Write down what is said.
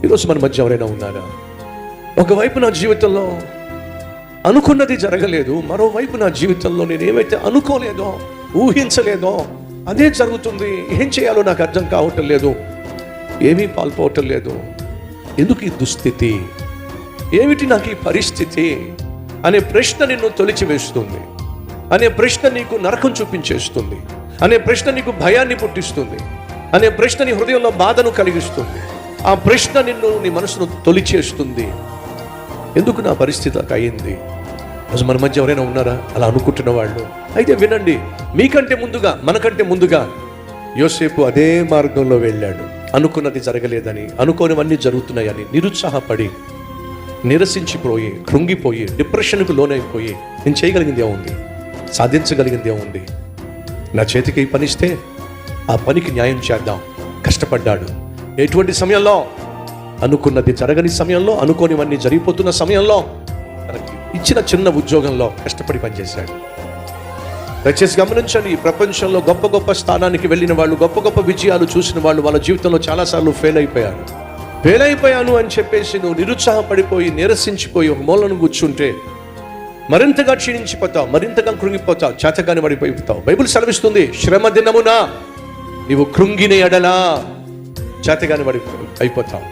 ఈరోజు మన మధ్య ఎవరైనా ఉన్నారా? ఒకవైపు నా జీవితంలో అనుకున్నది జరగలేదు, మరోవైపు నా జీవితంలో నేను ఏమైతే అనుకోలేదో, ఊహించలేదో అదే జరుగుతుంది. ఏం చేయాలో నాకు అర్థం కావటం లేదు, ఏమీ పాల్పోవటం లేదు. ఎందుకు ఈ దుస్థితి, ఏమిటి నాకు ఈ పరిస్థితి అనే ప్రశ్న నిన్ను తొలిచివేస్తుంది, అనే ప్రశ్న నీకు నరకం చూపించేస్తుంది, అనే ప్రశ్న నీకు భయాన్ని పుట్టిస్తుంది, అనే ప్రశ్న నీ హృదయంలో బాధను కలిగిస్తుంది. ఆ ప్రశ్న నిన్ను, నీ మనసును తొలిచేస్తుంది. ఎందుకు నా పరిస్థితి అయింది? అసలు మన మధ్య ఎవరైనా ఉన్నారా అలా అనుకుంటున్న వాళ్ళు? అయితే వినండి, మీకంటే ముందుగా, మనకంటే ముందుగా యోసేపు అదే మార్గంలో వెళ్ళాడు. అనుకున్నది జరగలేదని, అనుకోనివన్నీ జరుగుతున్నాయని నిరుత్సాహపడి, నిరసించిపోయి, కృంగిపోయి, డిప్రెషన్కు లోనైపోయి, నేను చేయగలిగింది ఏముంది, సాధించగలిగింది ఏముంది, నా చేతికి ఈ పనిస్తే ఆ పనికి న్యాయం చేద్దాం, కష్టపడ్డాడు. ఎటువంటి సమయంలో? అనుకున్నది జరగని సమయంలో, అనుకోనివన్నీ జరిగిపోతున్న సమయంలో, తనకి ఇచ్చిన చిన్న ఉద్యోగంలో కష్టపడి పనిచేశాడు. దయచేసి గమనించండి, ఈ ప్రపంచంలో గొప్ప గొప్ప స్థానానికి వెళ్ళిన వాళ్ళు, గొప్ప గొప్ప విజయాలు చూసిన వాళ్ళు వాళ్ళ జీవితంలో చాలాసార్లు ఫెయిల్ అయిపోయాను అని చెప్పేసి నువ్వు నిరుత్సాహపడిపోయి, నీరసించిపోయి ఒక మూలను కూర్చుంటే మరింతగా క్షీణించిపోతావు, మరింతగా కృంగిపోతావు, చేతగాని పడిపోతావు. బైబిల్ సెలవిస్తుంది, శ్రమ దినమున నీవు కృంగిన ఎడలా చేతగాని అయిపోతావు.